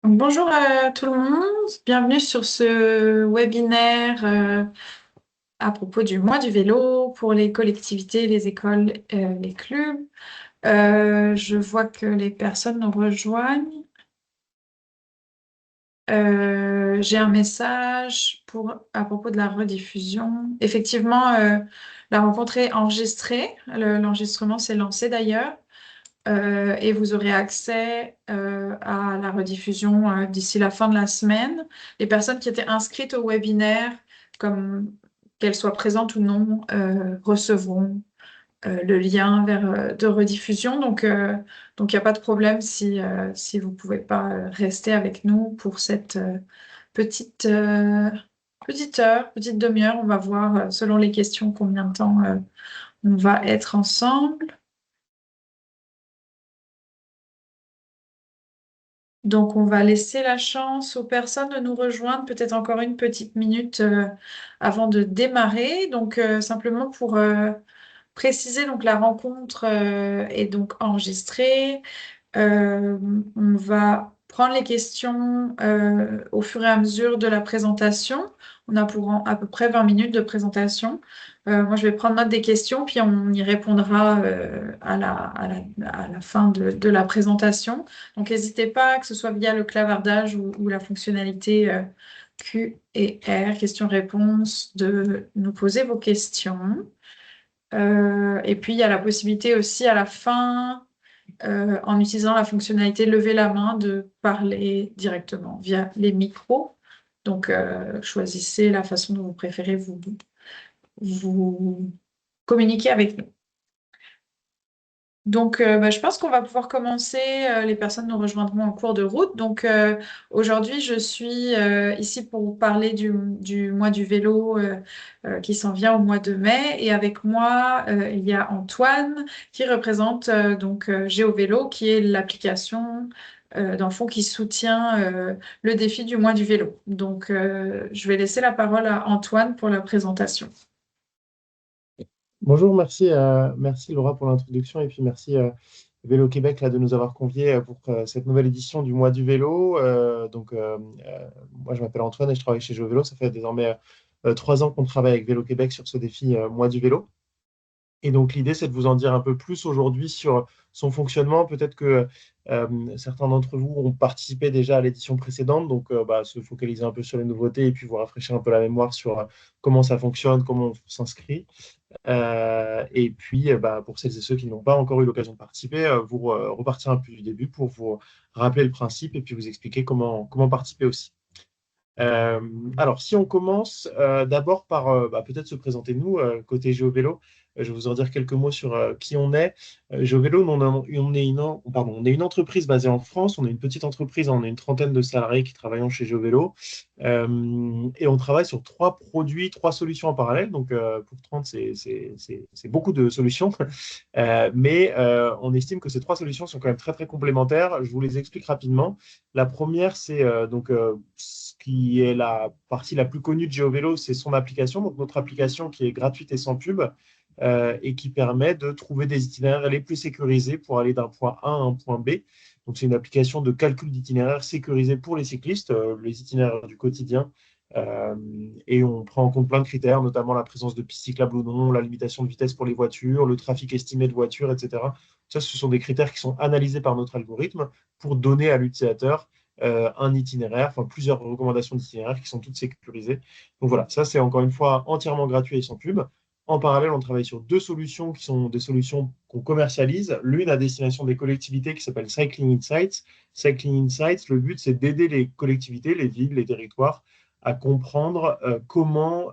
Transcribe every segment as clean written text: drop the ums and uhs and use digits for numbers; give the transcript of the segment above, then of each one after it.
Donc, bonjour à tout le monde, bienvenue sur ce webinaire à propos du mois du vélo pour les collectivités, les écoles, les clubs. Je vois que les personnes nous rejoignent. J'ai un message à propos de la rediffusion. Effectivement, la rencontre est enregistrée. L'enregistrement s'est lancé d'ailleurs. Et vous aurez accès à la rediffusion d'ici la fin de la semaine. Les personnes qui étaient inscrites au webinaire, comme qu'elles soient présentes ou non, recevront le lien vers de rediffusion. Donc, il n'y a pas de problème si vous ne pouvez pas rester avec nous pour cette petite, euh, petite heure, petite demi-heure. On va voir, selon les questions, combien de temps on va être ensemble. Donc, on va laisser la chance aux personnes de nous rejoindre, peut-être encore une petite minute avant de démarrer. Donc, simplement pour préciser, donc la rencontre est donc enregistrée. Euh, on va prendre les questions au fur et à mesure de la présentation. On a pour à peu près 20 minutes de présentation. Moi, je vais prendre note des questions, puis on y répondra à la fin de la présentation. Donc, n'hésitez pas, que ce soit via le clavardage ou la fonctionnalité Q et R, questions-réponses, de nous poser vos questions. Et puis, il y a la possibilité aussi à la fin en utilisant la fonctionnalité lever la main, de parler directement via les micros. Donc, choisissez la façon dont vous préférez vous communiquer avec nous. Donc, je pense qu'on va pouvoir commencer. Les personnes nous rejoindront en cours de route. Donc, aujourd'hui, je suis ici pour vous parler du mois du vélo qui s'en vient au mois de mai. Et avec moi, il y a Antoine qui représente GeoVélo, qui est l'application dans le fond qui soutient le défi du mois du vélo. Donc, je vais laisser la parole à Antoine pour la présentation. Bonjour, merci Laura pour l'introduction et puis merci Vélo Québec là, de nous avoir conviés pour cette nouvelle édition du mois du vélo. Moi je m'appelle Antoine et je travaille chez GeoVélo. Ça fait désormais 3 ans qu'on travaille avec Vélo Québec sur ce défi mois du vélo. Et donc, l'idée, c'est de vous en dire un peu plus aujourd'hui sur son fonctionnement. Peut-être que certains d'entre vous ont participé déjà à l'édition précédente, donc se focaliser un peu sur les nouveautés et puis vous rafraîchir un peu la mémoire sur comment ça fonctionne, comment on s'inscrit. Et puis, pour celles et ceux qui n'ont pas encore eu l'occasion de participer, vous repartir un peu du début pour vous rappeler le principe et puis vous expliquer comment participer aussi. Euh, alors, si on commence d'abord par peut-être se présenter nous, côté GeoVélo, je vais vous en dire quelques mots sur qui on est. GeoVélo, on est une entreprise basée en France, on est une petite entreprise, on est une trentaine de salariés qui travaillent chez GeoVélo. Et on travaille sur 3 produits, 3 solutions en parallèle. Donc, pour 30, c'est beaucoup de solutions. Mais on estime que ces 3 solutions sont quand même très, très complémentaires. Je vous les explique rapidement. La première, c'est ce qui est la partie la plus connue de GeoVélo, c'est son application. Donc, notre application qui est gratuite et sans pub et qui permet de trouver des itinéraires les plus sécurisés pour aller d'un point A à un point B. Donc, c'est une application de calcul d'itinéraires sécurisés pour les cyclistes, les itinéraires du quotidien. Euh, et on prend en compte plein de critères, notamment la présence de pistes cyclables ou non, la limitation de vitesse pour les voitures, le trafic estimé de voitures, etc. Ça, ce sont des critères qui sont analysés par notre algorithme pour donner à l'utilisateur un itinéraire, enfin plusieurs recommandations d'itinéraire qui sont toutes sécurisées. Donc voilà, ça c'est encore une fois entièrement gratuit et sans pub. En parallèle, on travaille sur 2 solutions qui sont des solutions qu'on commercialise. L'une à destination des collectivités qui s'appelle Cycling Insights. Cycling Insights, le but c'est d'aider les collectivités, les villes, les territoires à comprendre comment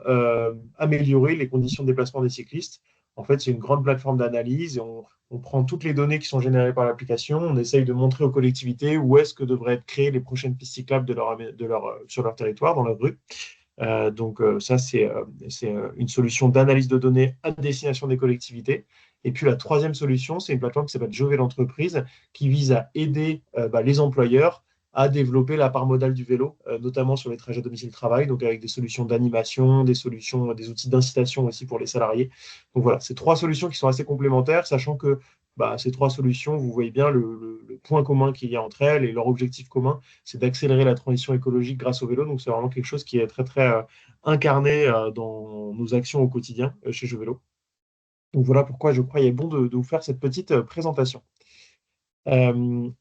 améliorer les conditions de déplacement des cyclistes. En fait, c'est une grande plateforme d'analyse et on prend toutes les données qui sont générées par l'application, on essaye de montrer aux collectivités où est-ce que devraient être créées les prochaines pistes cyclables sur leur territoire, dans leur rue. Ça, c'est une solution d'analyse de données à destination des collectivités. Et puis la troisième solution, c'est une plateforme qui s'appelle Jovet l'entreprise, qui vise à aider les employeurs à développer la part modale du vélo, notamment sur les trajets domicile-travail, donc avec des solutions d'animation, des outils d'incitation aussi pour les salariés. Donc voilà, c'est 3 solutions qui sont assez complémentaires, sachant que ces trois solutions, vous voyez bien le point commun qu'il y a entre elles et leur objectif commun, c'est d'accélérer la transition écologique grâce au vélo. Donc, c'est vraiment quelque chose qui est très, très incarné dans nos actions au quotidien chez Jeux Vélo. Donc, voilà pourquoi je croyais bon de vous faire cette petite présentation.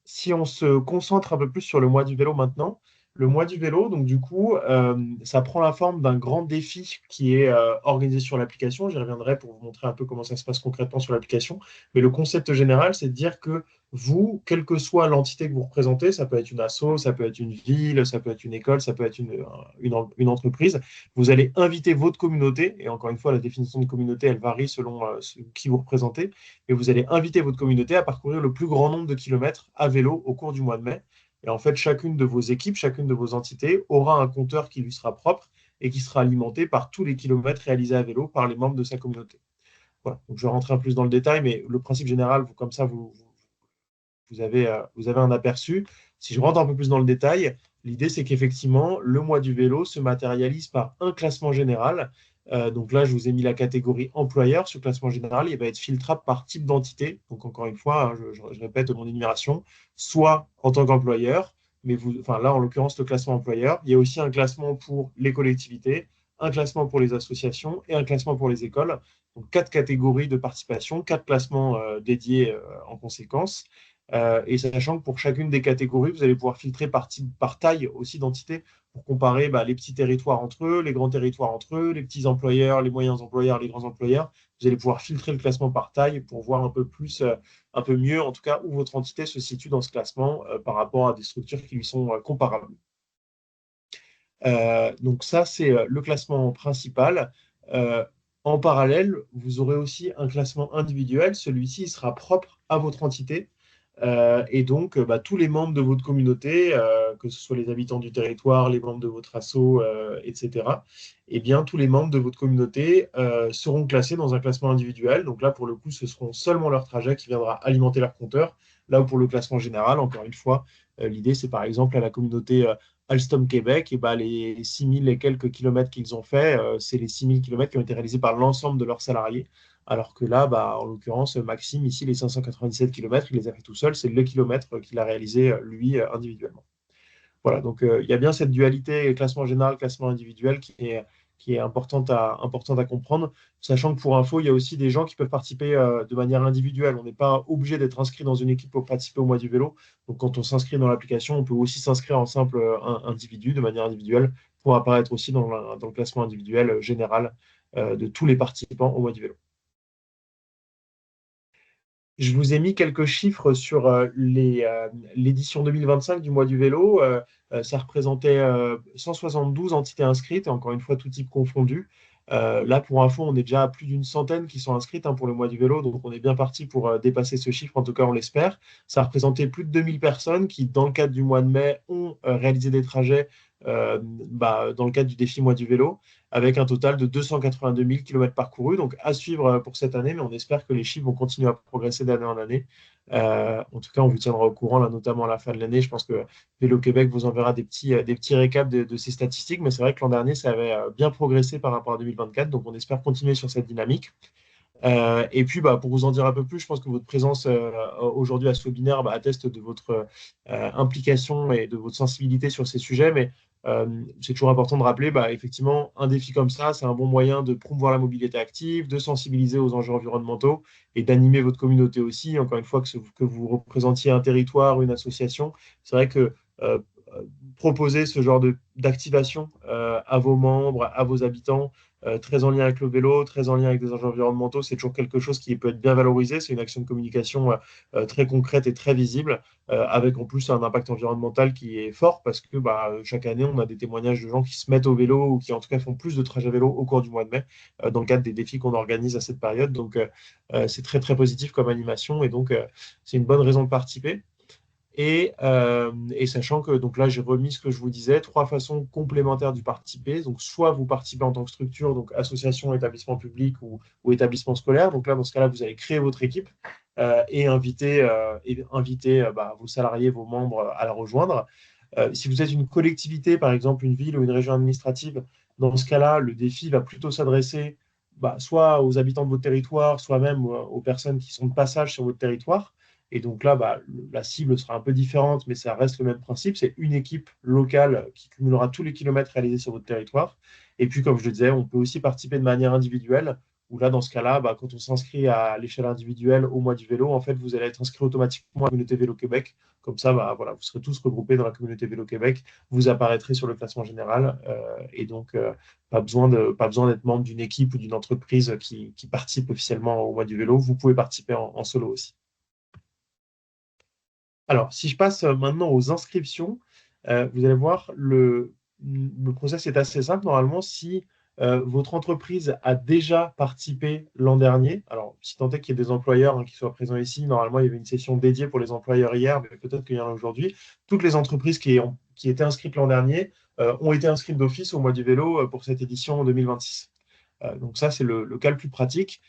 Si on se concentre un peu plus sur le mois du vélo maintenant, le mois du vélo, donc du coup, ça prend la forme d'un grand défi qui est organisé sur l'application. J'y reviendrai pour vous montrer un peu comment ça se passe concrètement sur l'application. Mais le concept général, c'est de dire que vous, quelle que soit l'entité que vous représentez, ça peut être une asso, ça peut être une ville, ça peut être une école, ça peut être une entreprise, vous allez inviter votre communauté, et encore une fois, la définition de communauté, elle varie selon qui vous représentez, et vous allez inviter votre communauté à parcourir le plus grand nombre de kilomètres à vélo au cours du mois de mai. Et en fait, chacune de vos équipes, chacune de vos entités aura un compteur qui lui sera propre et qui sera alimenté par tous les kilomètres réalisés à vélo par les membres de sa communauté. Voilà. Donc, je vais rentrer un peu plus dans le détail, mais le principe général, comme ça, vous avez un aperçu. Si je rentre un peu plus dans le détail, l'idée, c'est qu'effectivement, le mois du vélo se matérialise par un classement général. Donc là, je vous ai mis la catégorie employeur. Ce classement général, il va être filtrable par type d'entité. Donc encore une fois, hein, je répète mon énumération, soit en tant qu'employeur, mais enfin là, en l'occurrence, le classement employeur. Il y a aussi un classement pour les collectivités, un classement pour les associations et un classement pour les écoles. Donc quatre catégories de participation, quatre classements dédiés en conséquence. Et sachant que pour chacune des catégories, vous allez pouvoir filtrer par taille aussi d'entité pour comparer les petits territoires entre eux, les grands territoires entre eux, les petits employeurs, les moyens employeurs, les grands employeurs. Vous allez pouvoir filtrer le classement par taille pour voir un peu plus, un peu mieux, en tout cas, où votre entité se situe dans ce classement par rapport à des structures qui lui sont comparables. Donc ça, c'est le classement principal. Euh, En parallèle, vous aurez aussi un classement individuel. Celui-ci sera propre à votre entité. Et donc, tous les membres de votre communauté, que ce soit les habitants du territoire, les membres de votre asso, etc., eh bien, tous les membres de votre communauté seront classés dans un classement individuel. Donc là, pour le coup, ce seront seulement leur trajet qui viendra alimenter leur compteur. Là où pour le classement général, encore une fois, l'idée, c'est par exemple à la communauté Alstom Québec, et les 6000 et quelques kilomètres qu'ils ont fait, c'est les 6000 kilomètres qui ont été réalisés par l'ensemble de leurs salariés. Alors que là, en l'occurrence, Maxime, ici, les 597 kilomètres, il les a fait tout seul. C'est le kilomètre qu'il a réalisé, lui, individuellement. Voilà, donc il y a bien cette dualité classement général, classement individuel qui est importante à comprendre, sachant que pour info, il y a aussi des gens qui peuvent participer de manière individuelle. On n'est pas obligé d'être inscrit dans une équipe pour participer au mois du vélo. Donc quand on s'inscrit dans l'application, on peut aussi s'inscrire en simple individu, de manière individuelle, pour apparaître aussi dans le classement individuel général de tous les participants au mois du vélo. Je vous ai mis quelques chiffres sur l'édition 2025 du mois du vélo. Ça représentait 172 entités inscrites, et encore une fois, tout type confondu. Là, pour info, on est déjà à plus d'une centaine qui sont inscrites pour le mois du vélo, donc on est bien parti pour dépasser ce chiffre, en tout cas on l'espère. Ça représentait plus de 2000 personnes qui, dans le cadre du mois de mai, ont réalisé des trajets dans le cadre du défi mois du vélo, avec un total de 282 000 km parcourus. Donc à suivre pour cette année, mais on espère que les chiffres vont continuer à progresser d'année en année. En tout cas, on vous tiendra au courant, là, notamment à la fin de l'année. Je pense que Vélo Québec vous enverra des petits récaps de ces statistiques, mais c'est vrai que l'an dernier, ça avait bien progressé par rapport à 2024, donc on espère continuer sur cette dynamique. Et puis, pour vous en dire un peu plus, je pense que votre présence aujourd'hui à Sobinaire atteste de votre implication et de votre sensibilité sur ces sujets. Mais c'est toujours important de rappeler, effectivement, un défi comme ça, c'est un bon moyen de promouvoir la mobilité active, de sensibiliser aux enjeux environnementaux et d'animer votre communauté aussi. Encore une fois, que vous représentiez un territoire, une association, c'est vrai que euh, proposer ce genre d'activation à vos membres, à vos habitants, très en lien avec le vélo, très en lien avec des enjeux environnementaux, c'est toujours quelque chose qui peut être bien valorisé. C'est une action de communication très concrète et très visible, avec en plus un impact environnemental qui est fort parce que chaque année, on a des témoignages de gens qui se mettent au vélo ou qui en tout cas font plus de trajets à vélo au cours du mois de mai, dans le cadre des défis qu'on organise à cette période. Donc, c'est très, très positif comme animation et donc, c'est une bonne raison de participer. Et sachant que donc là, j'ai remis ce que je vous disais, trois façons complémentaires du participer. Donc, soit vous participez en tant que structure, donc association, établissement public ou établissement scolaire. Donc là, dans ce cas-là, vous allez créer votre équipe et inviter vos salariés, vos membres à la rejoindre. Si vous êtes une collectivité, par exemple une ville ou une région administrative, dans ce cas-là, le défi va plutôt s'adresser soit aux habitants de votre territoire, soit même aux personnes qui sont de passage sur votre territoire. Et donc là, la cible sera un peu différente, mais ça reste le même principe. C'est une équipe locale qui cumulera tous les kilomètres réalisés sur votre territoire. Et puis, comme je le disais, on peut aussi participer de manière individuelle, où là, dans ce cas-là, quand on s'inscrit à l'échelle individuelle au mois du vélo, en fait, vous allez être inscrit automatiquement à la communauté Vélo Québec. Comme ça, voilà, vous serez tous regroupés dans la communauté Vélo Québec. Vous apparaîtrez sur le classement général. Et donc, pas besoin d'être membre d'une équipe ou d'une entreprise qui participe officiellement au mois du vélo. Vous pouvez participer en solo aussi. Alors, si je passe maintenant aux inscriptions, vous allez voir, le process est assez simple. Normalement, si votre entreprise a déjà participé l'an dernier, alors si tant est qu'il y ait des employeurs qui soient présents ici, normalement, il y avait une session dédiée pour les employeurs hier, mais peut-être qu'il y en a aujourd'hui. Toutes les entreprises qui étaient inscrites l'an dernier ont été inscrites d'office au mois du vélo pour cette édition 2026. Donc ça, c'est le cas le plus pratique.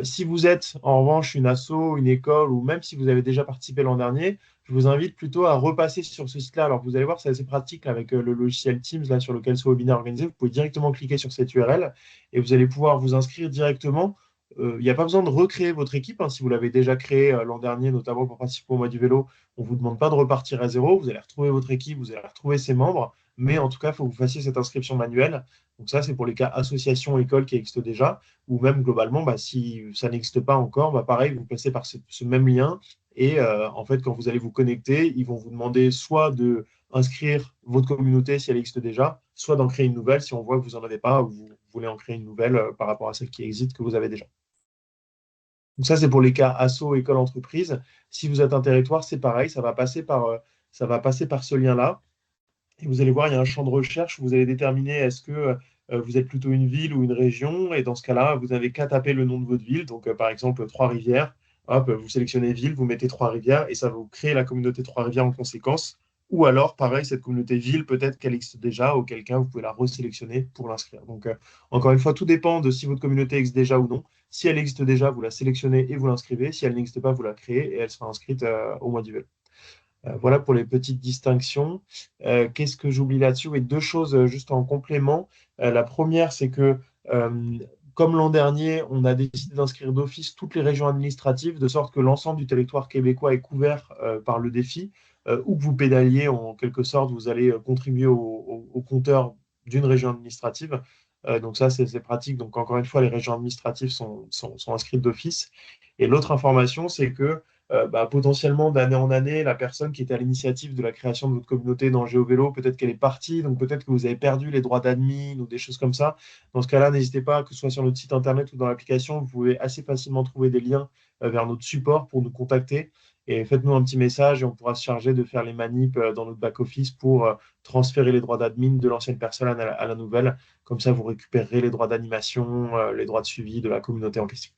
Si vous êtes en revanche une asso, une école, ou même si vous avez déjà participé l'an dernier, je vous invite plutôt à repasser sur ce site-là. Alors vous allez voir, c'est assez pratique avec le logiciel Teams là, sur lequel ce webinaire est organisé. Vous pouvez directement cliquer sur cette URL et vous allez pouvoir vous inscrire directement. Il n'y a pas besoin de recréer votre équipe, hein. Si vous l'avez déjà créée l'an dernier, notamment pour participer au mois du vélo, on ne vous demande pas de repartir à zéro. Vous allez retrouver votre équipe, vous allez retrouver ses membres. Mais en tout cas, il faut que vous fassiez cette inscription manuelle. Donc ça, c'est pour les cas association, école qui existent déjà, ou même globalement, si ça n'existe pas encore, pareil, vous passez par ce même lien. Et en fait, quand vous allez vous connecter, ils vont vous demander soit de inscrire votre communauté si elle existe déjà, soit d'en créer une nouvelle si on voit que vous n'en avez pas ou vous voulez en créer une nouvelle par rapport à celle qui existe que vous avez déjà. Donc ça, c'est pour les cas asso, école, entreprise. Si vous êtes un territoire, c'est pareil, ça va passer par ce lien-là. Et vous allez voir, il y a un champ de recherche où vous allez déterminer est-ce que vous êtes plutôt une ville ou une région. Et dans ce cas-là, vous n'avez qu'à taper le nom de votre ville. Donc, par exemple, Trois-Rivières. Hop, vous sélectionnez ville, vous mettez Trois-Rivières et ça va vous créer la communauté Trois-Rivières en conséquence. Ou alors, pareil, cette communauté ville, peut-être qu'elle existe déjà, auquel cas vous pouvez la resélectionner pour l'inscrire. Donc, encore une fois, tout dépend de si votre communauté existe déjà ou non. Si elle existe déjà, vous la sélectionnez et vous l'inscrivez. Si elle n'existe pas, vous la créez et elle sera inscrite au mois du vélo. Voilà pour les petites distinctions. Qu'est-ce que j'oublie là-dessus? Et deux choses juste en complément. La première, c'est que comme l'an dernier, on a décidé d'inscrire d'office toutes les régions administratives, de sorte que l'ensemble du territoire québécois est couvert par le défi. Où que vous pédaliez, en quelque sorte, vous allez contribuer au compteur d'une région administrative. Donc ça, c'est pratique. Donc encore une fois, les régions administratives sont inscrites d'office. Et l'autre information, c'est que potentiellement d'année en année, la personne qui était à l'initiative de la création de votre communauté dans GeoVélo, peut-être qu'elle est partie, donc peut-être que vous avez perdu les droits d'admin ou des choses comme ça. Dans ce cas-là, n'hésitez pas, que ce soit sur notre site internet ou dans l'application, vous pouvez assez facilement trouver des liens vers notre support pour nous contacter. Et faites-nous un petit message et on pourra se charger de faire les manips dans notre back-office pour transférer les droits d'admin de l'ancienne personne à la nouvelle. Comme ça, vous récupérerez les droits d'animation, les droits de suivi de la communauté en question.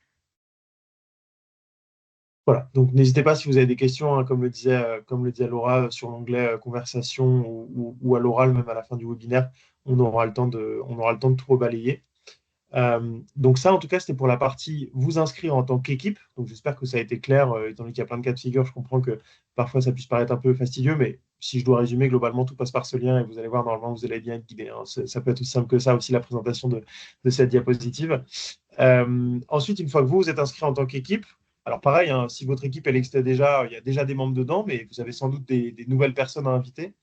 Voilà, donc n'hésitez pas si vous avez des questions, hein, comme le disait Laura, sur l'onglet conversation ou à l'oral, même à la fin du webinaire, on aura le temps de tout rebalayer. Donc ça, en tout cas, c'était pour la partie vous inscrire en tant qu'équipe. Donc j'espère que ça a été clair, étant donné qu'il y a plein de cas de figure, je comprends que parfois ça puisse paraître un peu fastidieux, mais si je dois résumer, globalement, tout passe par ce lien et vous allez voir, normalement, vous allez bien être guidé, hein. Ça peut être aussi simple que ça, aussi la présentation de cette diapositive. Ensuite, une fois que vous êtes inscrit en tant qu'équipe, alors pareil, hein, si votre équipe elle existe déjà, il y a déjà des membres dedans, mais vous avez sans doute des nouvelles personnes à inviter.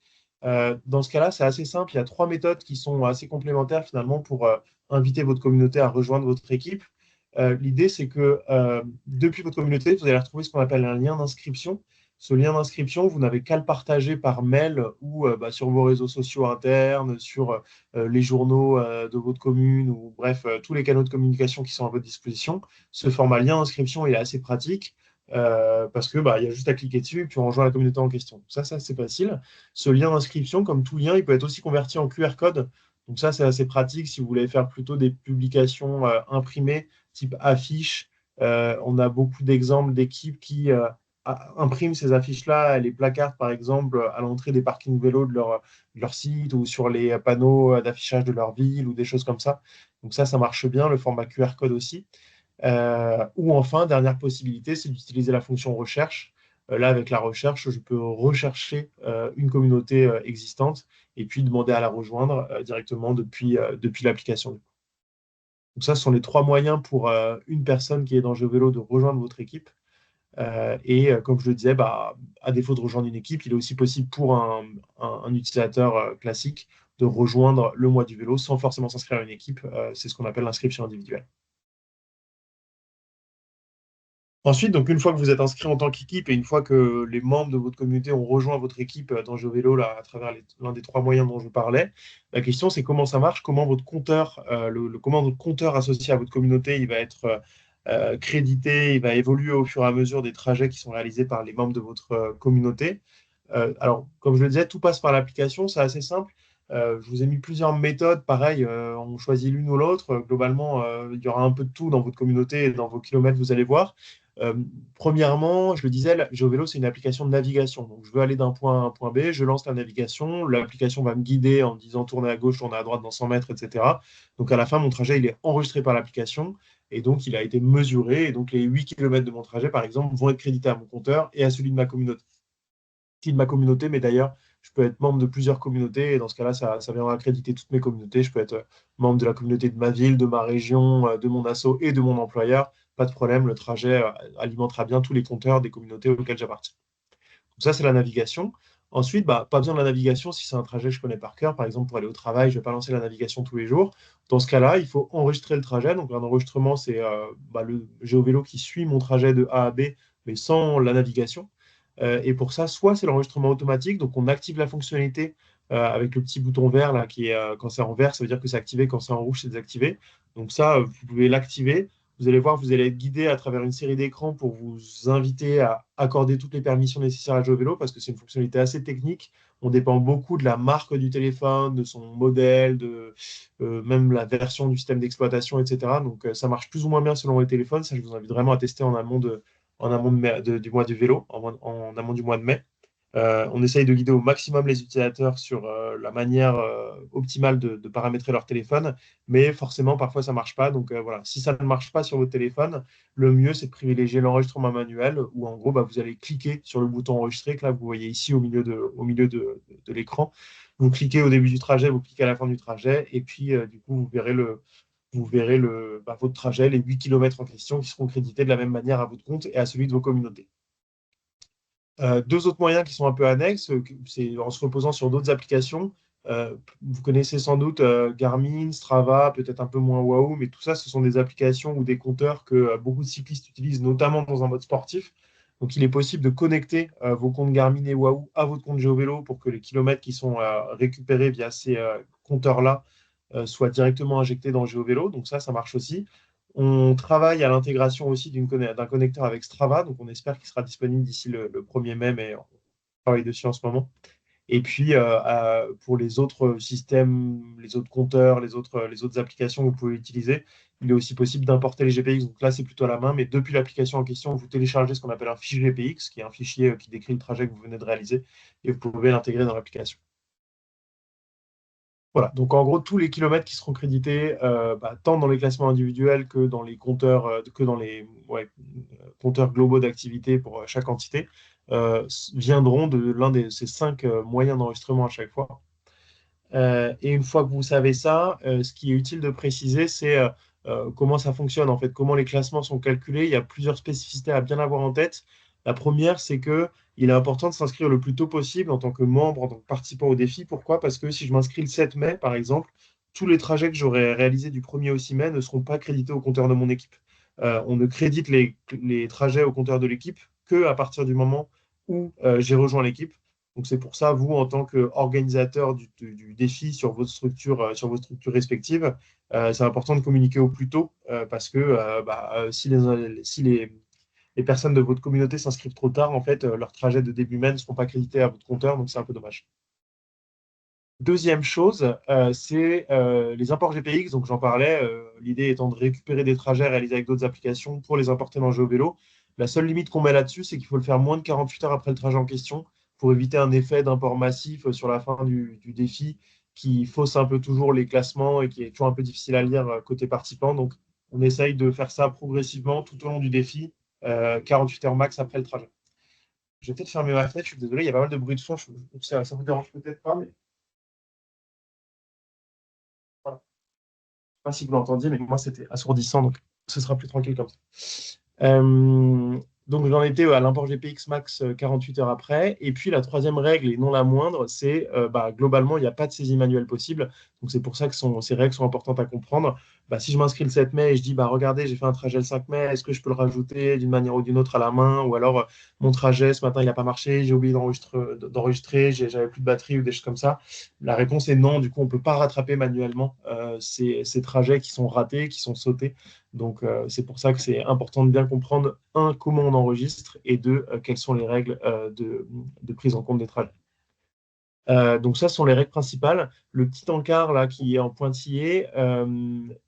Dans ce cas-là, c'est assez simple. Il y a trois méthodes qui sont assez complémentaires finalement pour inviter votre communauté à rejoindre votre équipe. L'idée, c'est que depuis votre communauté, vous allez retrouver ce qu'on appelle un lien d'inscription. Ce lien d'inscription, vous n'avez qu'à le partager par mail ou sur vos réseaux sociaux internes, sur les journaux de votre commune ou bref, tous les canaux de communication qui sont à votre disposition. Ce format lien d'inscription est assez pratique parce que il y a juste à cliquer dessus et puis on rejoint la communauté en question. Ça c'est facile. Ce lien d'inscription, comme tout lien, il peut être aussi converti en QR code. Donc ça, c'est assez pratique si vous voulez faire plutôt des publications imprimées, type affiches. On a beaucoup d'exemples d'équipes qui impriment ces affiches-là, les placardent par exemple à l'entrée des parkings vélos de leur site ou sur les panneaux d'affichage de leur ville ou des choses comme ça. Donc ça marche bien, le format QR code aussi. Ou enfin, dernière possibilité, c'est d'utiliser la fonction recherche. Là, avec la recherche, je peux rechercher une communauté existante et puis demander à la rejoindre directement depuis l'application. Donc ça, ce sont les trois moyens pour une personne qui est dans GeoVélo de rejoindre votre équipe. Comme je le disais, bah, à défaut de rejoindre une équipe, il est aussi possible pour un utilisateur classique de rejoindre le mois du vélo sans forcément s'inscrire à une équipe. C'est ce qu'on appelle l'inscription individuelle. Ensuite, donc une fois que vous êtes inscrit en tant qu'équipe et une fois que les membres de votre communauté ont rejoint votre équipe dans GeoVélo là, à travers l'un des trois moyens dont je parlais, la question c'est comment ça marche, comment votre compteur, comment votre compteur associé à votre communauté, il va être crédité, il va évoluer au fur et à mesure des trajets qui sont réalisés par les membres de votre communauté. Alors, comme je le disais, tout passe par l'application, c'est assez simple. Je vous ai mis plusieurs méthodes, pareil, on choisit l'une ou l'autre. Globalement, il y aura un peu de tout dans votre communauté et dans vos kilomètres, vous allez voir. Euh, Premièrement, je le disais, GeoVélo, c'est une application de navigation. Donc, je veux aller d'un point A à un point B, je lance la navigation, l'application va me guider en me disant tournez à gauche, tournez à droite dans 100 mètres, etc. Donc, à la fin, mon trajet, il est enregistré par l'application et donc il a été mesuré. Et donc, les 8 kilomètres de mon trajet, par exemple, vont être crédités à mon compteur et à celui de ma communauté de ma communauté, mais d'ailleurs, je peux être membre de plusieurs communautés, et dans ce cas-là, ça viendra accréditer toutes mes communautés. Je peux être membre de la communauté de ma ville, de ma région, de mon asso et de mon employeur. Pas de problème, le trajet alimentera bien tous les compteurs des communautés auxquelles j'appartiens. Donc ça, c'est la navigation. Ensuite, bah, pas besoin de la navigation si c'est un trajet que je connais par cœur. Par exemple, pour aller au travail, je ne vais pas lancer la navigation tous les jours. Dans ce cas-là, il faut enregistrer le trajet. Donc, un enregistrement, c'est bah, le GeoVélo qui suit mon trajet de A à B, mais sans la navigation. Et pour ça, soit c'est l'enregistrement automatique, donc on active la fonctionnalité avec le petit bouton vert là, qui est quand c'est en vert, ça veut dire que c'est activé, quand c'est en rouge, c'est désactivé. Donc ça, vous pouvez l'activer. Vous allez voir, vous allez être guidé à travers une série d'écrans pour vous inviter à accorder toutes les permissions nécessaires à GeoVélo parce que c'est une fonctionnalité assez technique. On dépend beaucoup de la marque du téléphone, de son modèle, de même la version du système d'exploitation, etc. Donc ça marche plus ou moins bien selon les téléphones. Ça, je vous invite vraiment à tester en amont du mois du vélo, en amont du mois de mai. On essaye de guider au maximum les utilisateurs sur la manière optimale de paramétrer leur téléphone, mais forcément, parfois, ça ne marche pas. Donc voilà, si ça ne marche pas sur votre téléphone, le mieux, c'est de privilégier l'enregistrement manuel, où en gros, bah, vous allez cliquer sur le bouton enregistrer, que là, vous voyez ici au milieu de l'écran. Vous cliquez au début du trajet, vous cliquez à la fin du trajet, et puis du coup, vous verrez votre trajet, les 8 kilomètres en question, qui seront crédités de la même manière à votre compte et à celui de vos communautés. Deux autres moyens qui sont un peu annexes, c'est en se reposant sur d'autres applications. Vous connaissez sans doute Garmin, Strava, peut-être un peu moins Wahoo, mais tout ça, ce sont des applications ou des compteurs que beaucoup de cyclistes utilisent, notamment dans un mode sportif. Donc, il est possible de connecter vos comptes Garmin et Wahoo à votre compte GeoVélo pour que les kilomètres qui sont récupérés via ces compteurs-là soient directement injectés dans GeoVélo. Donc, ça marche aussi. On travaille à l'intégration aussi d'un connecteur avec Strava, donc on espère qu'il sera disponible d'ici le 1er mai, mais on travaille dessus en ce moment. Et puis pour les autres systèmes, les autres compteurs, les autres applications que vous pouvez utiliser, il est aussi possible d'importer les GPX. Donc là, c'est plutôt à la main, mais depuis l'application en question, vous téléchargez ce qu'on appelle un fichier GPX, qui est un fichier qui décrit le trajet que vous venez de réaliser, et vous pouvez l'intégrer dans l'application. Voilà, donc en gros, tous les kilomètres qui seront crédités, bah, tant dans les classements individuels que dans les compteurs, que dans les compteurs globaux d'activité pour chaque entité, viendront de l'un de ces cinq moyens d'enregistrement à chaque fois. Et une fois que vous savez ça, ce qui est utile de préciser, c'est comment ça fonctionne, en fait, comment les classements sont calculés. Il y a plusieurs spécificités à bien avoir en tête. La première, c'est que il est important de s'inscrire le plus tôt possible en tant que membre, en tant que participant au défi. Pourquoi? Parce que si je m'inscris le 7 mai, par exemple, tous les trajets que j'aurai réalisés du 1er au 6 mai ne seront pas crédités au compteur de mon équipe. On ne crédite les trajets au compteur de l'équipe que à partir du moment où j'ai rejoint l'équipe. Donc c'est pour ça, vous, en tant qu'organisateur du défi sur vos structures respectives, c'est important de communiquer au plus tôt parce que si les personnes de votre communauté s'inscrivent trop tard, en fait, leurs trajets de début mai ne seront pas crédités à votre compteur, donc c'est un peu dommage. Deuxième chose, c'est les imports GPX. Donc j'en parlais, l'idée étant de récupérer des trajets réalisés avec d'autres applications pour les importer dans GeoVélo. La seule limite qu'on met là-dessus, c'est qu'il faut le faire moins de 48 heures après le trajet en question pour éviter un effet d'import massif sur la fin du défi qui fausse un peu toujours les classements et qui est toujours un peu difficile à lire côté participant. Donc on essaye de faire ça progressivement tout au long du défi, 48 heures max après le trajet. Je vais peut-être fermer ma fenêtre, je suis désolé, il y a pas mal de bruit de fond, ça vous dérange peut-être pas, mais voilà. pas si vous l'entendiez, mais moi, c'était assourdissant, donc ce sera plus tranquille comme ça. Euh, donc, j'en étais à l'import GPX max 48 heures après. Et puis, la troisième règle, et non la moindre, c'est globalement, il n'y a pas de saisie manuelle possible. Donc, c'est pour ça que ces règles sont importantes à comprendre. Si je m'inscris le 7 mai et je dis, regardez, j'ai fait un trajet le 5 mai, est-ce que je peux le rajouter d'une manière ou d'une autre à la main? Ou alors, mon trajet, ce matin, il n'a pas marché, j'ai oublié d'enregistrer, j'avais plus de batterie ou des choses comme ça. La réponse est non. Du coup, on ne peut pas rattraper manuellement ces trajets qui sont ratés, qui sont sautés. Donc, c'est pour ça que c'est important de bien comprendre, un, comment on enregistre, et deux, quelles sont les règles de prise en compte des trajets. Donc, ça, ce sont les règles principales. Le petit encart là, qui est en pointillé,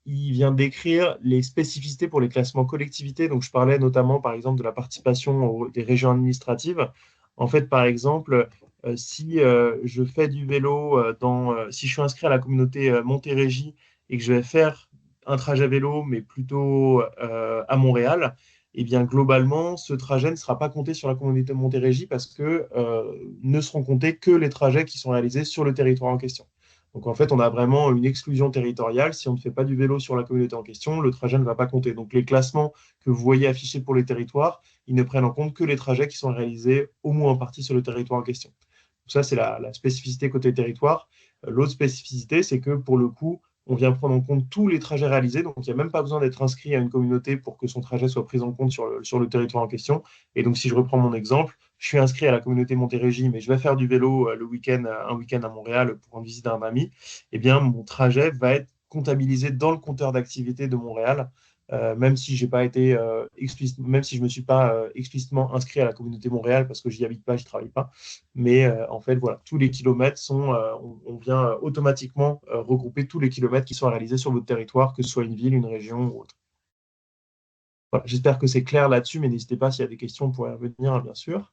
il vient décrire les spécificités pour les classements collectivités. Donc, je parlais notamment, par exemple, de la participation des régions administratives. En fait, par exemple, si je fais du vélo, si je suis inscrit à la communauté Montérégie et que je vais faire un trajet vélo, mais plutôt à Montréal, eh bien, globalement, ce trajet ne sera pas compté sur la communauté de Montérégie parce que ne seront comptés que les trajets qui sont réalisés sur le territoire en question. Donc, en fait, on a vraiment une exclusion territoriale. Si on ne fait pas du vélo sur la communauté en question, le trajet ne va pas compter. Donc, les classements que vous voyez affichés pour les territoires, ils ne prennent en compte que les trajets qui sont réalisés au moins en partie sur le territoire en question. Donc, ça, c'est la spécificité côté territoire. L'autre spécificité, c'est que pour le coup, on vient prendre en compte tous les trajets réalisés. Donc, il n'y a même pas besoin d'être inscrit à une communauté pour que son trajet soit pris en compte sur le territoire en question. Et donc, si je reprends mon exemple, je suis inscrit à la communauté Montérégie, mais je vais faire du vélo le week-end, un week-end à Montréal pour rendre visite à un ami, eh bien, mon trajet va être comptabilisé dans le compteur d'activité de Montréal, même si j'ai pas été même si je me suis pas explicitement inscrit à la communauté Montréal parce que j'y habite pas, je travaille pas. Mais en fait, voilà, tous les kilomètres sont, on vient automatiquement regrouper tous les kilomètres qui sont réalisés sur votre territoire, que ce soit une ville, une région ou autre. Voilà, j'espère que c'est clair là-dessus, mais n'hésitez pas s'il y a des questions, on pourrait revenir, hein, bien sûr.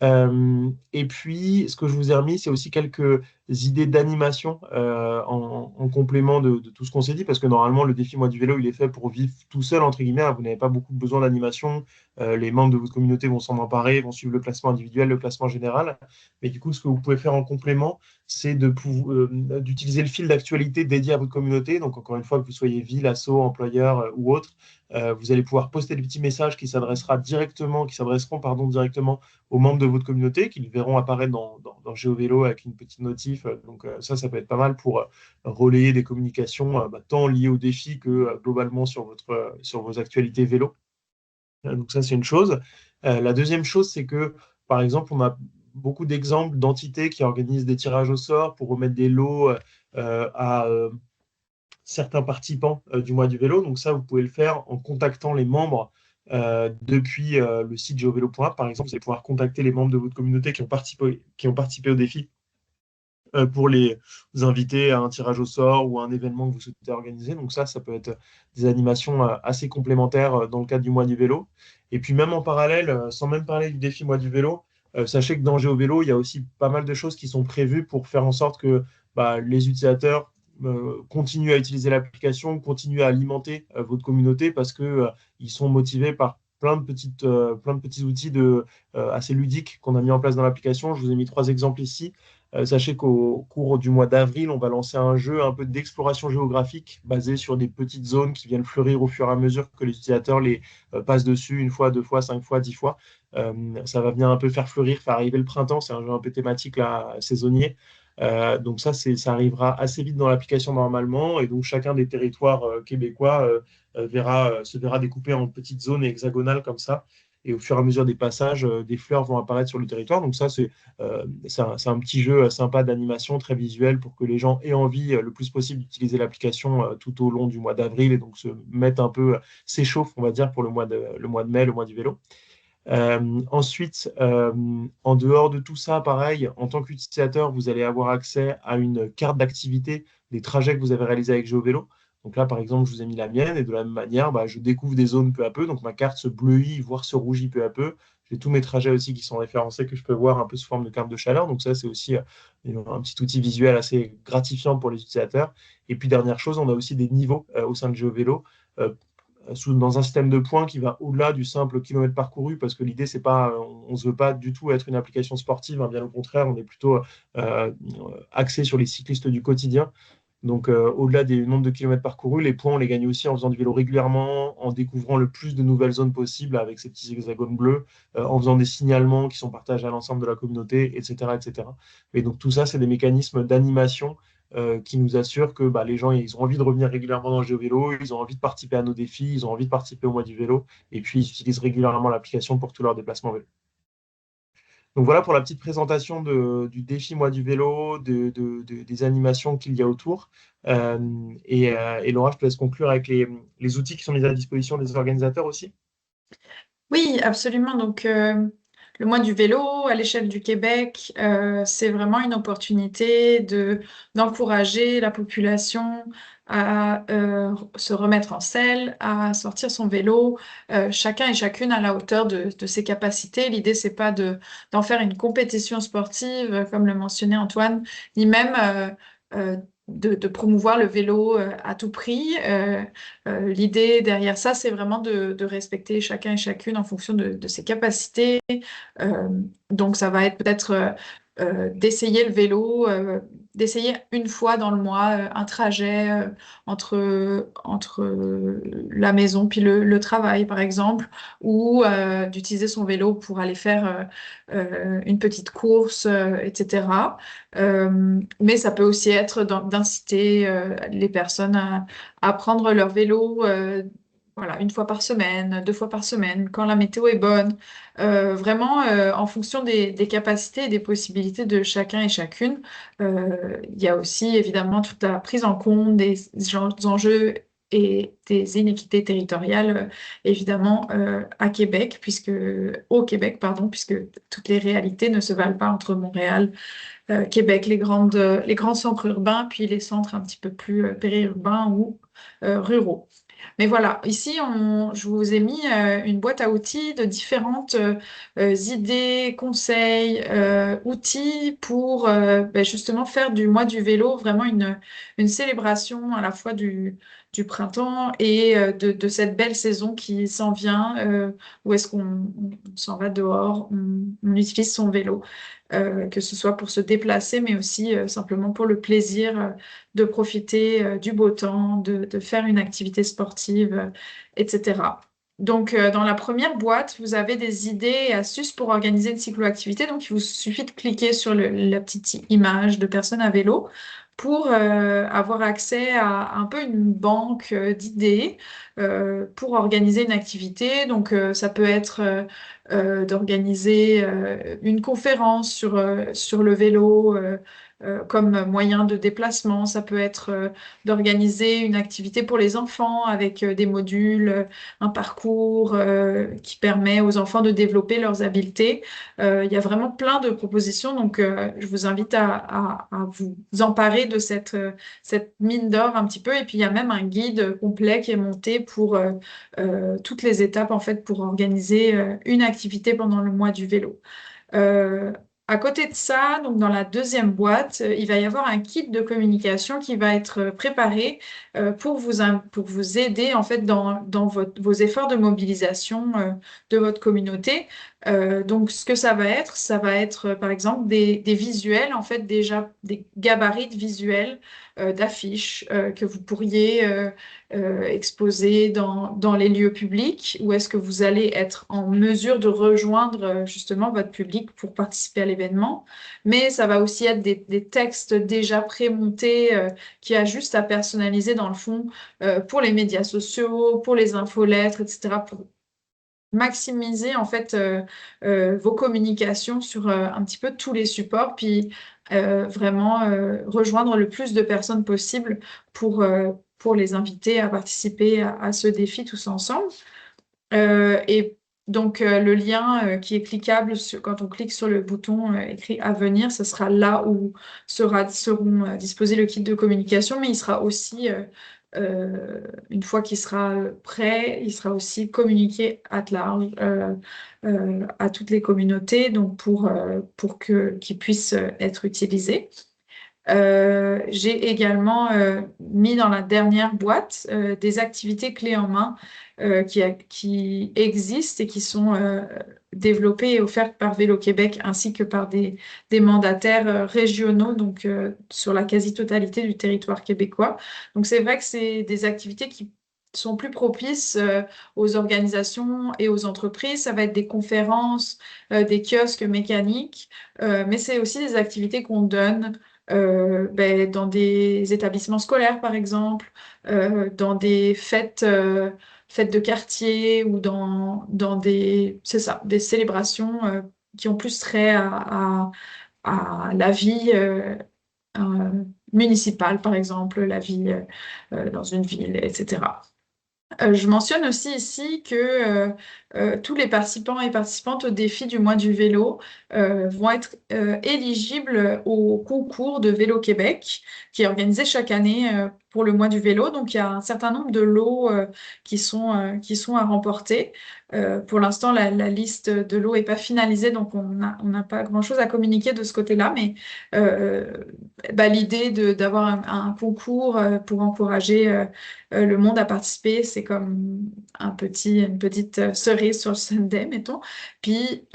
Et puis, ce que je vous ai remis, c'est aussi quelques idées d'animation en complément de tout ce qu'on s'est dit, parce que normalement, le défi Moi du vélo, il est fait pour vivre tout seul, entre guillemets, hein. Vous n'avez pas beaucoup besoin d'animation. Les membres de votre communauté vont s'en emparer, vont suivre le classement individuel, le classement général. Mais du coup, ce que vous pouvez faire en complément, c'est d'utiliser le fil d'actualité dédié à votre communauté. Donc, encore une fois, que vous soyez ville, asso, employeur ou autre, vous allez pouvoir poster des petits messages qui s'adresseront directement aux membres de votre communauté, qu'ils verront apparaître dans GeoVélo avec une petite notif. Donc ça peut être pas mal pour relayer des communications tant liées au défi que globalement sur vos actualités vélo. Donc ça, c'est une chose. La deuxième chose, c'est que, par exemple, on a beaucoup d'exemples d'entités qui organisent des tirages au sort pour remettre des lots à certains participants du mois du vélo. Donc ça, vous pouvez le faire en contactant les membres depuis le site geovélo.app. Par exemple, vous allez pouvoir contacter les membres de votre communauté qui ont participé au défi pour les inviter à un tirage au sort ou à un événement que vous souhaitez organiser. Donc ça peut être des animations assez complémentaires dans le cadre du mois du vélo. Et puis même en parallèle, sans même parler du défi mois du vélo, sachez que dans GeoVélo, il y a aussi pas mal de choses qui sont prévues pour faire en sorte que les utilisateurs continuent à utiliser l'application, continuent à alimenter votre communauté parce que ils sont motivés par plein de petits outils assez ludiques qu'on a mis en place dans l'application. Je vous ai mis 3 exemples ici. Sachez qu'au cours du mois d'avril, on va lancer un jeu un peu d'exploration géographique basé sur des petites zones qui viennent fleurir au fur et à mesure que les utilisateurs les passent dessus une fois, 2 fois, 5 fois, 10 fois. Ça va venir un peu faire fleurir, faire arriver le printemps. C'est un jeu un peu thématique là, saisonnier. Donc ça arrivera assez vite dans l'application normalement. Et donc chacun des territoires québécois se verra découpé en petites zones hexagonales comme ça. Et au fur et à mesure des passages, des fleurs vont apparaître sur le territoire. Donc ça, c'est un petit jeu sympa d'animation, très visuel, pour que les gens aient envie le plus possible d'utiliser l'application tout au long du mois d'avril et donc se mettent un peu, s'échauffent, on va dire, pour le mois de mai, le mois du vélo. Ensuite, en dehors de tout ça, pareil, en tant qu'utilisateur, vous allez avoir accès à une carte d'activité des trajets que vous avez réalisés avec GeoVélo. Donc là, par exemple, je vous ai mis la mienne et de la même manière, je découvre des zones peu à peu. Donc ma carte se bleuit, voire se rougit peu à peu. J'ai tous mes trajets aussi qui sont référencés, que je peux voir un peu sous forme de carte de chaleur. Donc ça, c'est aussi un petit outil visuel assez gratifiant pour les utilisateurs. Et puis, dernière chose, on a aussi des niveaux au sein de GeoVélo. Euh, dans un système de points qui va au-delà du simple kilomètre parcouru, parce que l'idée, c'est pas, on ne se veut pas du tout être une application sportive, hein, bien au contraire, on est plutôt axé sur les cyclistes du quotidien. Donc, au-delà des nombres de kilomètres parcourus, les points, on les gagne aussi en faisant du vélo régulièrement, en découvrant le plus de nouvelles zones possibles avec ces petits hexagones bleus, en faisant des signalements qui sont partagés à l'ensemble de la communauté, etc., etc. Et donc, tout ça, c'est des mécanismes d'animation qui nous assurent que bah, les gens, ils ont envie de revenir régulièrement dans le GeoVélo, ils ont envie de participer à nos défis, ils ont envie de participer au mois du vélo, et puis ils utilisent régulièrement l'application pour tous leurs déplacements vélo. Donc voilà pour la petite présentation du défi Moi du vélo, des animations qu'il y a autour. Et Laura, je te laisse conclure avec les outils qui sont mis à la disposition des organisateurs aussi. Oui, absolument. Donc, le mois du vélo à l'échelle du Québec, c'est vraiment une opportunité d'encourager la population à se remettre en selle, à sortir son vélo, chacun et chacune à la hauteur de ses capacités. L'idée, c'est pas d'en faire une compétition sportive, comme le mentionnait Antoine, ni même euh, de promouvoir le vélo à tout prix. L'idée derrière ça, c'est vraiment de respecter chacun et chacune en fonction de ses capacités. Euh, donc, ça va être peut-être d'essayer le vélo, d'essayer une fois dans le mois un trajet entre la maison puis le travail, par exemple, ou d'utiliser son vélo pour aller faire une petite course, etc. Mais ça peut aussi être d'inciter les personnes à prendre leur vélo voilà, une fois par semaine, deux fois par semaine, quand la météo est bonne, vraiment en fonction des capacités et des possibilités de chacun et chacune. Il y a aussi évidemment toute la prise en compte des enjeux et des inéquités territoriales, évidemment, à Québec, au Québec, pardon, puisque toutes les réalités ne se valent pas entre Montréal, Québec, les grands centres urbains, puis les centres un petit peu plus périurbains ou ruraux. Mais voilà, ici, je vous ai mis une boîte à outils de différentes idées, conseils, outils pour ben, justement faire du mois du vélo vraiment une célébration à la fois du printemps et de cette belle saison qui s'en vient, où est-ce qu'on s'en va dehors, on utilise son vélo, que ce soit pour se déplacer, mais aussi simplement pour le plaisir de profiter du beau temps, de faire une activité sportive, etc. Donc, dans la première boîte, vous avez des idées et astuces pour organiser une cycloactivité. Donc, il vous suffit de cliquer sur la petite image de personnes à vélo pour avoir accès à un peu une banque d'idées pour organiser une activité. Donc, ça peut être d'organiser une conférence sur le vélo comme moyen de déplacement. Ça peut être d'organiser une activité pour les enfants avec des modules, un parcours qui permet aux enfants de développer leurs habiletés. Il y a vraiment plein de propositions, donc je vous invite à vous emparer de cette mine d'or un petit peu. Et puis il y a même un guide complet qui est monté pour toutes les étapes en fait pour organiser une activité pendant le mois du vélo. Euh, à côté de ça, donc dans la deuxième boîte, il va y avoir un kit de communication qui va être préparé pour vous aider en fait dans vos efforts de mobilisation de votre communauté. Donc, ce que ça va être par exemple des visuels, en fait déjà des gabarits visuels d'affiches que vous pourriez exposé dans les lieux publics, ou est-ce que vous allez être en mesure de rejoindre justement votre public pour participer à l'événement? Mais ça va aussi être des textes déjà prémontés qui a juste à personnaliser dans le fond pour les médias sociaux, pour les infolettres, etc., pour maximiser en fait vos communications sur un petit peu tous les supports, puis vraiment rejoindre le plus de personnes possible pour les inviter à participer à ce défi tous ensemble. Et donc le lien qui est cliquable quand on clique sur le bouton écrit à venir, ce sera là où seront disposés le kit de communication, mais il sera aussi une fois qu'il sera prêt, il sera aussi communiqué at large à toutes les communautés, donc pour qu'il puisse être utilisé. J'ai également mis dans la dernière boîte des activités clés en main qui existent et qui sont développées et offertes par Vélo Québec ainsi que par des mandataires régionaux, donc sur la quasi-totalité du territoire québécois. Donc c'est vrai que c'est des activités qui sont plus propices aux organisations et aux entreprises. Ça va être des conférences, des kiosques mécaniques, mais c'est aussi des activités qu'on donne dans des établissements scolaires, par exemple, dans des fêtes de quartier ou dans c'est ça, des célébrations qui ont plus trait à la vie municipale, par exemple, la vie dans une ville, etc. Je mentionne aussi ici que tous les participants et participantes au défi du mois du vélo vont être éligibles au concours de Vélo Québec qui est organisé chaque année pour le mois du vélo. Donc il y a un certain nombre de lots qui sont à remporter. Pour l'instant, la liste de lots n'est pas finalisée, donc on n'a pas grand-chose à communiquer de ce côté-là, mais euh, l'idée d'avoir un concours pour encourager le monde à participer, c'est comme une petite cerise sur le sundae, mettons. Puis,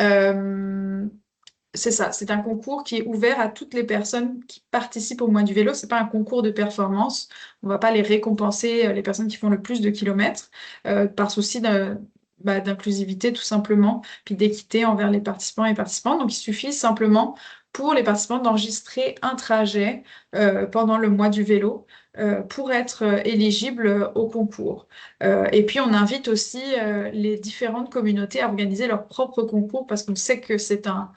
c'est ça, c'est un concours qui est ouvert à toutes les personnes qui participent au mois du vélo. C'est pas un concours de performance. On va pas les récompenser, les personnes qui font le plus de kilomètres, par souci d'inclusivité tout simplement, puis d'équité envers les participants et participantes. Donc, il suffit simplement pour les participants d'enregistrer un trajet pendant le mois du vélo pour être éligible au concours. Et puis, on invite aussi les différentes communautés à organiser leur propre concours parce qu'on sait que c'est un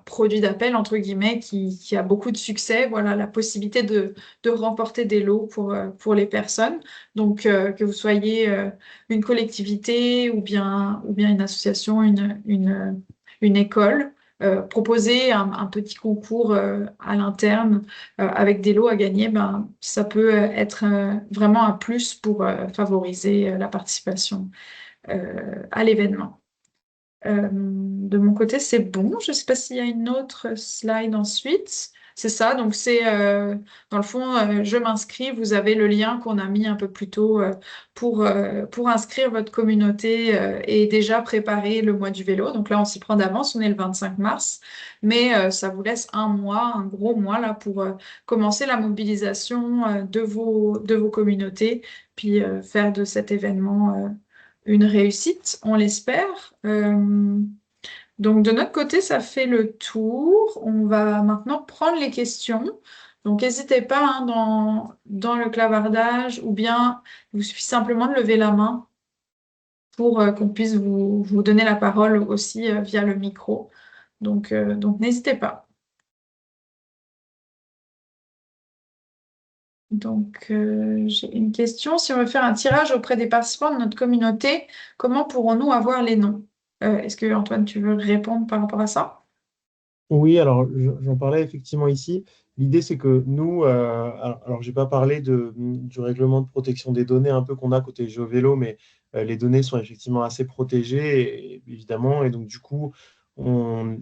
produit d'appel, entre guillemets, qui a beaucoup de succès. Voilà, la possibilité de remporter des lots pour les personnes. Donc, que vous soyez une collectivité ou bien une association, une école, proposer un petit concours à l'interne avec des lots à gagner, ben, ça peut être vraiment un plus pour favoriser la participation à l'événement. De mon côté, c'est bon. Je ne sais pas s'il y a une autre slide ensuite. C'est ça, donc c'est dans le fond, je m'inscris. Vous avez le lien qu'on a mis un peu plus tôt pour inscrire votre communauté et déjà préparer le mois du vélo. Donc là, on s'y prend d'avance, on est le 25 mars, mais ça vous laisse un mois, un gros mois là pour commencer la mobilisation de vos communautés, puis faire de cet événement une réussite, on l'espère. Donc de notre côté, ça fait le tour. On va maintenant prendre les questions. Donc n'hésitez pas hein, dans le clavardage ou bien il vous suffit simplement de lever la main pour qu'on puisse vous donner la parole aussi via le micro. Donc n'hésitez pas. Donc j'ai une question. Si on veut faire un tirage auprès des participants de notre communauté, comment pourrons-nous avoir les noms? Est-ce que Antoine, tu veux répondre par rapport à ça? Oui, alors j'en parlais effectivement ici. L'idée, c'est que nous, j'ai pas parlé du règlement de protection des données un peu qu'on a côté GeoVélo, mais les données sont effectivement assez protégées, évidemment. Et donc, du coup, on,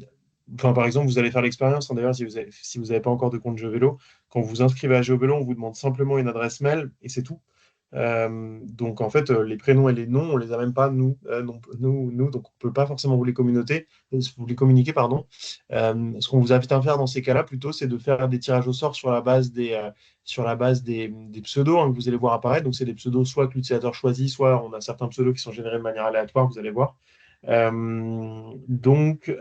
enfin, par exemple, vous allez faire l'expérience, hein, d'ailleurs, si vous avez pas encore de compte GeoVélo, quand vous vous inscrivez à GeoVélo, on vous demande simplement une adresse mail et c'est tout. Donc en fait, les prénoms et les noms, on les a même pas nous, donc on peut pas forcément vous les communiquer, pardon. Ce qu'on vous invite à faire dans ces cas-là, plutôt, c'est de faire des tirages au sort sur la base des pseudos hein, que vous allez voir apparaître. Donc c'est des pseudos soit que l'utilisateur choisit, soit on a certains pseudos qui sont générés de manière aléatoire, vous allez voir. Donc,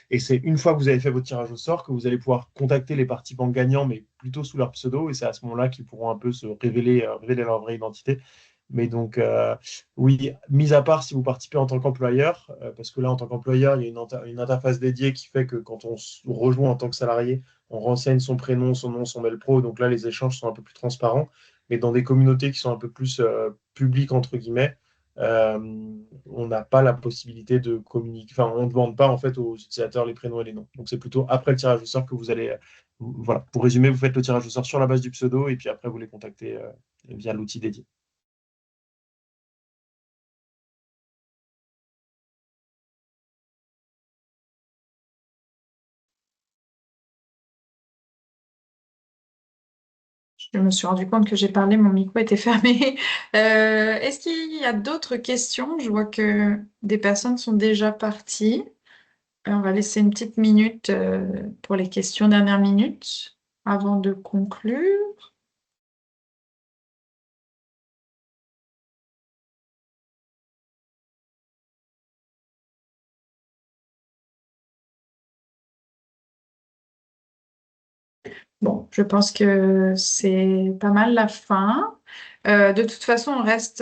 et c'est une fois que vous avez fait votre tirage au sort que vous allez pouvoir contacter les participants gagnants, mais plutôt sous leur pseudo, et c'est à ce moment-là qu'ils pourront un peu se révéler leur vraie identité. Mais donc, oui, mis à part si vous participez en tant qu'employeur, parce que là, en tant qu'employeur, il y a une interface dédiée qui fait que quand on se rejoint en tant que salarié, on renseigne son prénom, son nom, son mail pro. Donc là, les échanges sont un peu plus transparents. Mais dans des communautés qui sont un peu plus publiques, entre guillemets, on n'a pas la possibilité de communiquer. Enfin, on ne demande pas en fait aux utilisateurs les prénoms et les noms. Donc c'est plutôt après le tirage au sort que vous allez. Voilà, pour résumer, vous faites le tirage au sort sur la base du pseudo et puis après vous les contactez via l'outil dédié. Je me suis rendu compte que j'ai parlé, mon micro était fermé. Est-ce qu'il y a d'autres questions? Je vois que des personnes sont déjà parties. On va laisser une petite minute pour les questions dernière minute avant de conclure. Bon, je pense que c'est pas mal la fin. De toute façon, on reste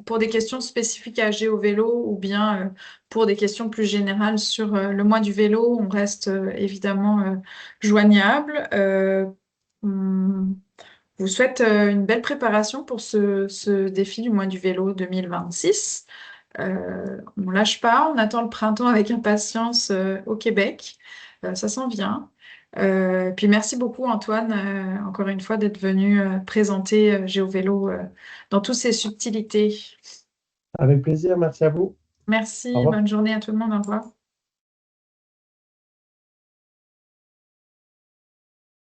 pour des questions spécifiques à GeoVélo ou bien pour des questions plus générales sur le mois du vélo, on reste évidemment joignable. On vous souhaite une belle préparation pour ce défi du mois du vélo 2026. On lâche pas, on attend le printemps avec impatience au Québec. Ça s'en vient. Puis merci beaucoup Antoine, encore une fois, d'être venu présenter GeoVélo dans toutes ses subtilités. Avec plaisir, merci à vous. Au Merci, revoir. bonne journée à tout le monde, au revoir.